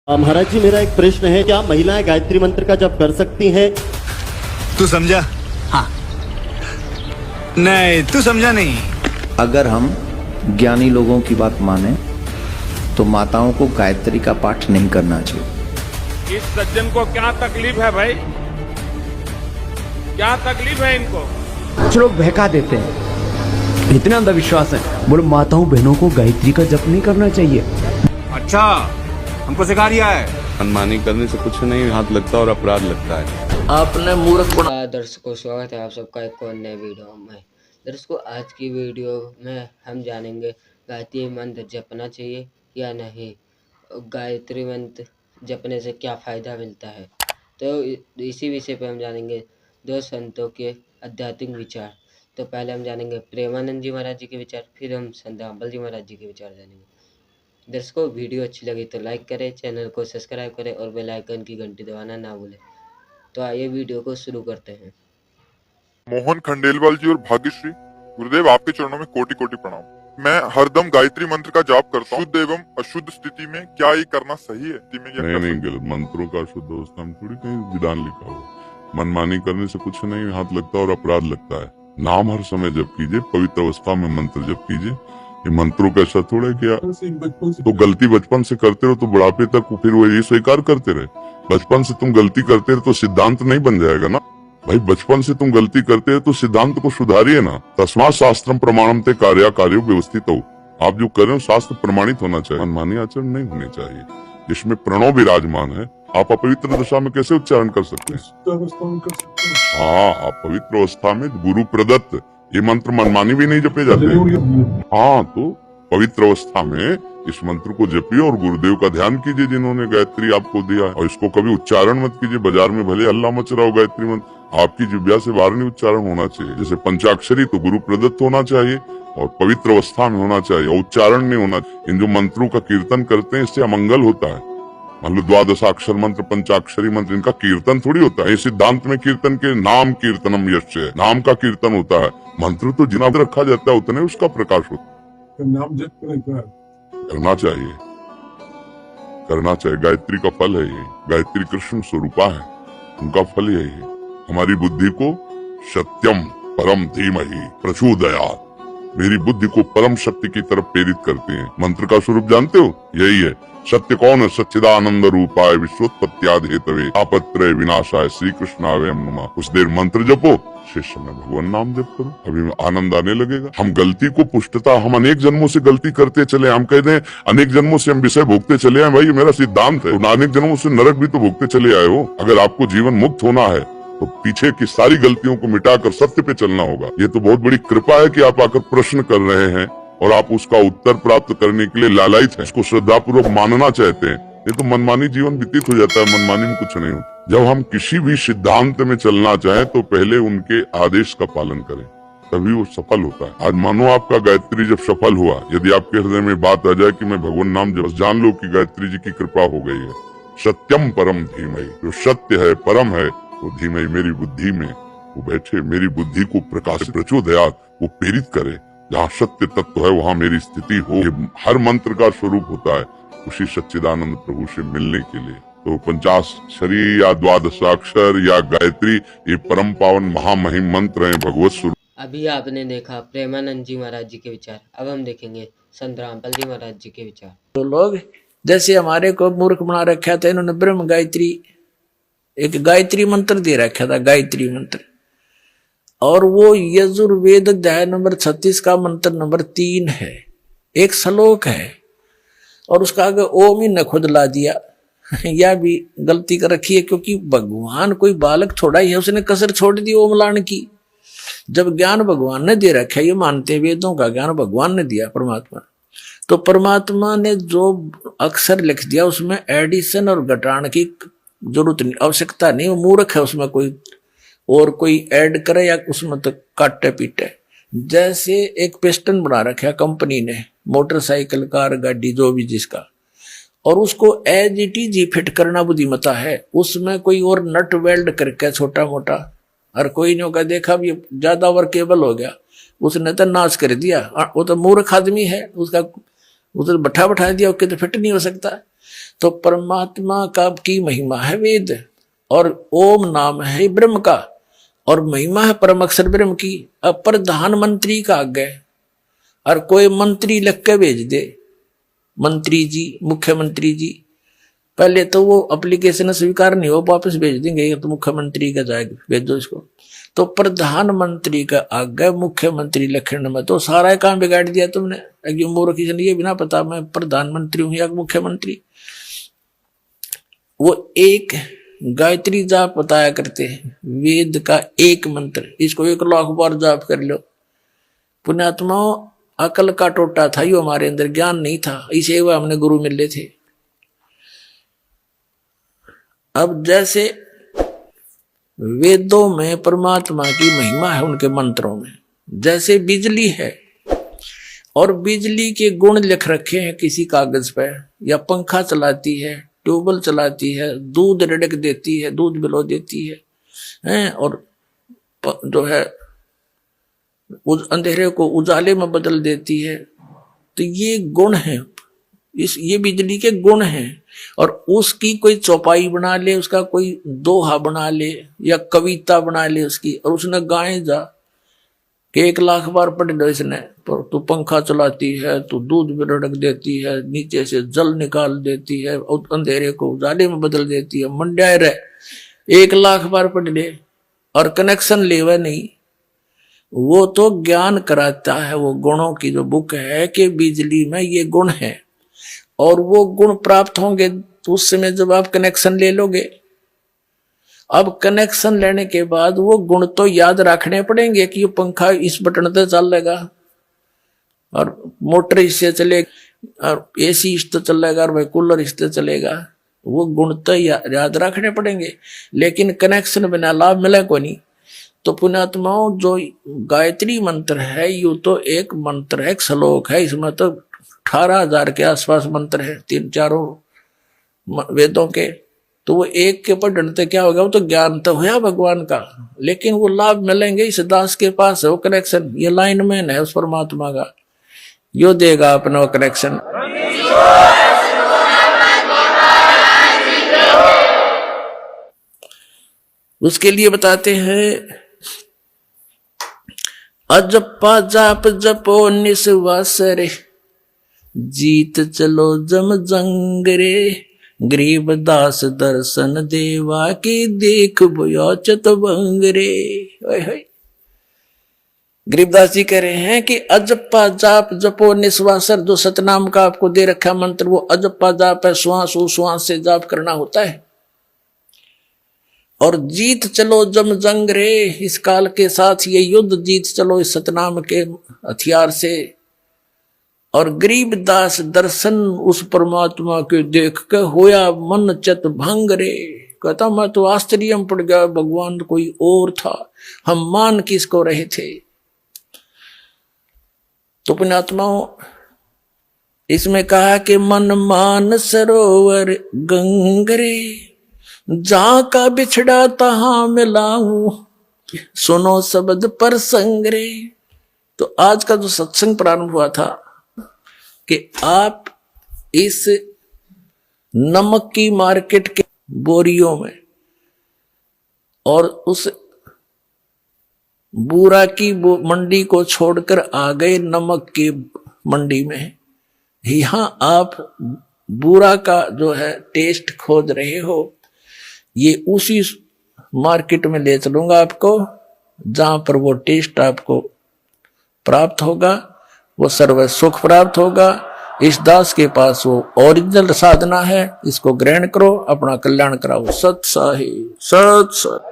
महाराज जी, मेरा एक प्रश्न है, क्या महिलाएं गायत्री मंत्र का जप कर सकती हैं? तू समझा? हाँ। नहीं, तू समझा नहीं। अगर हम ज्ञानी लोगों की बात माने तो माताओं को गायत्री का पाठ नहीं करना चाहिए। इस सज्जन को क्या तकलीफ है भाई? क्या तकलीफ है इनको? कुछ लोग बहका देते हैं, इतना अंधविश्वास है, बोले माताओं बहनों को गायत्री का जप नहीं करना चाहिए। अच्छा, हमको सिखा रिया है। मनमानी करने से कुछ नहीं हाथ लगता और अपराध लगता है। आपने मूर्ख बना। दर्शकों, स्वागत है आप सबका एक और नए वीडियो में। दर्शकों, आज की वीडियो में हम जानेंगे गायत्री मंत्र जपना चाहिए या नहीं, गायत्री मंत्र जपने से क्या फ़ायदा मिलता है। तो इसी विषय पर हम जानेंगे दो संतों के आध्यात्मिक विचार। तो पहले हम जानेंगे प्रेमानंद जी महाराज जी के विचार, फिर हम संत रामपाल जी महाराज जी के विचार जानेंगे। दर्शकों, वीडियो अच्छी लगी तो लाइक करें, चैनल को सब्सक्राइब करें और बेल आइकन की घंटी दबाना ना भूलें। तो आइए वीडियो को शुरू करते हैं। मोहन खंडेलवाल जी और भाग्यश्री, गुरुदेव आपके चरणों में कोटि कोटि प्रणाम। मैं हरदम गायत्री मंत्र का जाप करता हूँ। शुद्ध एवं अशुद्ध स्थिति में क्या ये करना सही है? नहीं गलत। मंत्रों का शुद्ध अवस्था में थोड़ी कहीं विधान लिखा हो। मनमानी करने से कुछ नहीं हाथ लगता और अपराध लगता है। नाम हर समय जप कीजिए, पवित्र अवस्था में मंत्र जप कीजिए। ये मंत्रों का ऐसा थोड़ा है कि तो गलती बचपन से करते रहो तो बुढ़ापे तक फिर वो ये स्वीकार करते रहे। बचपन से तुम गलती करते रहे तो सिद्धांत नहीं बन जाएगा ना भाई। बचपन से तुम गलती करते रहे तो सिद्धांत को सुधारिए ना। तस्मात् शास्त्रम प्रमाणम ते कार्यो व्यवस्थित हो। आप जो कर रहे हो शास्त्र प्रमाणित होना चाहिए। मनमानी आचरण नहीं होने चाहिए। जिसमें प्रणव विराजमान है, आप अपवित्र दशा में कैसे उच्चारण कर सकते हैं? हाँ, आप पवित्र अवस्था में गुरु प्रदत्त ये मंत्र मनमानी भी नहीं जपे जाते। हाँ, तो पवित्र अवस्था में इस मंत्र को जपिए और गुरुदेव का ध्यान कीजिए जिन्होंने गायत्री आपको दिया है। और इसको कभी उच्चारण मत कीजिए। बाजार में भले हल्ला मच रहा हो गायत्री मंत्र, आपकी जिह्वा से बाहर नहीं उच्चारण होना चाहिए। जैसे पंचाक्षरी तो गुरु प्रदत्त होना चाहिए और पवित्र अवस्था में होना चाहिए और उच्चारण नहीं होना चाहिए। इन जो मंत्रों का कीर्तन करते हैं इससे अमंगल होता है। मान लो द्वादशाक्षर मंत्र, पंचाक्षरी मंत्र, इनका कीर्तन थोड़ी होता है। सिद्धांत में कीर्तन के नाम कीर्तनम यश है, नाम का कीर्तन होता है। मंत्र तो जितना रखा जाता है उतने उसका प्रकाश होता है। नाम जप करना चाहिए, करना चाहिए। गायत्री का फल है ये। गायत्री कृष्ण स्वरूपा है, उनका फल है ये। हमारी बुद्धि को सत्यम परम धीमहि प्रचोदयात्, मेरी बुद्धि को परम शक्ति की तरफ प्रेरित करते हैं। मंत्र का स्वरूप जानते हो? यही है। सत्य कौन है? सच्चिदानंद रूपाय विश्वोत्पत्त्यादि हेतवे तापत्रय विनाशाय श्री कृष्णाय नमः। कुछ देर मंत्र जपो, शेष समय भगवान नाम जप करो, अभी आनंद आने लगेगा। हम गलती को पुष्टता, हम अनेक जन्मों से गलती करते चले। हम कहते हैं अनेक जन्मों से हम विषय भोगते चले आए। भाई, मेरा सिद्धांत है। तो अनेक जन्मों से नरक भी तो भोगते चले आए हो। अगर आपको जीवन मुक्त होना है तो पीछे की सारी गलतियों को मिटाकर सत्य पे चलना होगा। ये तो बहुत बड़ी कृपा है कि आप आकर प्रश्न कर रहे हैं और आप उसका उत्तर प्राप्त करने के लिए लालायित हैं, इसको श्रद्धापूर्वक मानना चाहते हैं। ये तो मनमानी जीवन व्यतीत हो जाता है। मनमानी में कुछ नहीं होता। जब हम किसी भी सिद्धांत में चलना चाहें तो पहले उनके आदेश का पालन करें, तभी वो सफल होता है। आज मानो आपका गायत्री जब सफल हुआ, यदि आपके हृदय में बात आ जाए कि मैं भगवान नाम जप, जान लो कि गायत्री जी की कृपा हो गई है। सत्यम परम धीमहि, जो सत्य है, परम है, वो धीमहि मेरी बुद्धि में वो बैठे, मेरी बुद्धि को प्रकाश प्रचोदयात् वो प्रेरित करे। जहाँ सत्य तत्व है वहाँ मेरी स्थिति हो। ये हर मंत्र का स्वरूप होता है उसी सच्चिदानंद प्रभु से मिलने के लिए। तो पंचाक्षरी या द्वादशाक्षर या गायत्री ये परम पावन महामहिम मंत्र हैं, भगवत स्वरूप। अभी आपने देखा प्रेमानंद जी महाराज जी के विचार। अब हम देखेंगे संत रामपाल जी महाराज जी के विचार। तो लोग जैसे हमारे को मूर्ख बना रखा था, इन्होंने ब्रह्म गायत्री, एक गायत्री मंत्र दे रखा था, गायत्री मंत्र। और वो यजुर्वेद अध्याय नंबर 36 का मंत्र नंबर 3 है, एक श्लोक है और उसका आगे ओम ही न खुद ला दिया। यह भी गलती कर रखी है, क्योंकि भगवान कोई बालक थोड़ा ही है, उसने कसर छोड़ दी ओम लाने की। जब ज्ञान भगवान ने दे रखा है, ये मानते वेदों का ज्ञान भगवान ने दिया परमात्मा, तो परमात्मा ने जो अक्षर लिख दिया उसमें एडिशन और घटाने की जरूरत नहीं, आवश्यकता नहीं। वो मूर्ख है, उसमें कोई और कोई ऐड करे या उसमें तो काटे पीटे। जैसे एक पिस्टन बना रखा है कंपनी ने, मोटरसाइकिल, कार, गाड़ी, जो भी जिसका, और उसको एज इट इज ही फिट करना बुद्धिमता है। उसमें कोई और नट वेल्ड करके छोटा मोटा, और कोई ने देखा भी ज्यादा वर्केबल हो गया, उसने तो नाश कर दिया। वो तो मूर्ख आदमी है, उसका उधर बैठा दिया, ओके तो फिट नहीं हो सकता। तो परमात्मा का की महिमा है वेद, और ओम नाम है ब्रह्म का, और महिमा है परम अक्षर ब्रह्म की। अब प्रधानमंत्री का आगे और कोई मंत्री लिख के भेज दे, मंत्री जी, मुख्यमंत्री जी, पहले तो वो एप्लीकेशन स्वीकार नहीं हो, वापस भेज देंगे, तो मुख्यमंत्री का जाएगा, भेजो इसको। तो प्रधानमंत्री का आगे मुख्यमंत्री लिखने में तो सारा काम बिगाड़ दिया तुमने। मूर्ख ये बिना पता मैं प्रधानमंत्री हूं या मुख्यमंत्री। वो एक गायत्री जाप बताया करते हैं, वेद का एक मंत्र, इसको 1 लाख बार जाप कर लो। पुण्यात्माओं, अकल का टोटा था, यो हमारे अंदर ज्ञान नहीं था, इसे वो हमने गुरु मिले थे। अब जैसे वेदों में परमात्मा की महिमा है, उनके मंत्रों में, जैसे बिजली है और बिजली के गुण लिख रखे हैं किसी कागज पर, या पंखा चलाती है, ट्यूबवेल चलाती है, दूध रिड़क देती है, दूध बिलो देती है, और जो है अंधेरे को उजाले में बदल देती है। तो ये गुण है, ये बिजली के गुण हैं। और उसकी कोई चौपाई बना ले, उसका कोई दोहा बना ले या कविता बना ले उसकी, और उसने गाए जा कि 1 लाख बार पढ़ लो इसने, पर तू पंखा चलाती है, तू दूध भी रड़क देती है, नीचे से जल निकाल देती है, अंधेरे को उजाले में बदल देती है, मंड्या रहे 1 लाख बार पढ़ ले और कनेक्शन लेवा नहीं। वो तो ज्ञान कराता है, वो गुणों की जो बुक है कि बिजली में ये गुण है, और वो गुण प्राप्त होंगे तो उस समय जब आप कनेक्शन ले लोगे। अब कनेक्शन लेने के बाद वो गुण तो याद रखने पड़ेंगे कि ये पंखा इस बटन से चलेगा, और मोटर इससे चलेगा, और एसी इससे चलेगा, और भाई कूलर इससे चलेगा। वो गुण तो याद रखने पड़ेंगे, लेकिन कनेक्शन बिना लाभ मिले को नहीं। तो पुण्यात्माओं, जो गायत्री मंत्र है, यू तो एक मंत्र है, एक श्लोक है, इसमें तो 18,000 के आसपास मंत्र है, 3-4 वेदों के। तो वो एक के पढ़ने से क्या होगा, वो तो ज्ञान तो हुआ भगवान का, लेकिन वो लाभ मिलेंगे इस दास के पास है वो कनेक्शन, ये लाइनमैन है उस परमात्मा का, यो देगा अपना वो कनेक्शन। उसके लिए बताते हैं, अजपा जाप जपो निस्वास रे, जीत चलो जम जंग रे, गरीबदास दर्शन देवा की देख बोया चतवंग रे। गरीबदास जी कह रहे हैं कि अजप्पा जाप जपो निस्वासर, जो सतनाम का आपको दे रखा मंत्र, वो अजप्पा जाप है, श्वास श्वास से जाप करना होता है। और जीत चलो जम जंग रे, इस काल के साथ ये युद्ध जीत चलो इस सतनाम के हथियार से। और गरीबदास दर्शन उस परमात्मा के देख के होया मन चत भंग रे, कहता मैं तो आश्चर्य में पड़ गया, भगवान कोई और था, हम मान किसको रहे थे। तो पुण्यात्माओं, इसमें कहा कि मन मान सरोवर गंगरे, जहां का बिछड़ा तहां मिलाऊं, सुनो शब्द पर संगरे। तो आज का जो सत्संग प्रारंभ हुआ था कि आप इस नमक की मार्केट के बोरियों में और उस बूरा की मंडी को छोड़कर आ गए नमक की मंडी में। यहां आप बूरा का जो है टेस्ट खोज रहे हो, ये उसी मार्केट में ले चलूंगा आपको, जहां पर वो टेस्ट आपको प्राप्त होगा, वो सर्व सुख प्राप्त होगा। इस दास के पास वो ओरिजिनल साधना है, इसको ग्रहण करो, अपना कल्याण कराओ। सत साहिब, सत सत।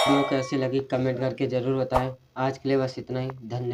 वीडियो कैसी लगी कमेंट करके जरूर बताएं। आज के लिए बस इतना ही, धन्यवाद।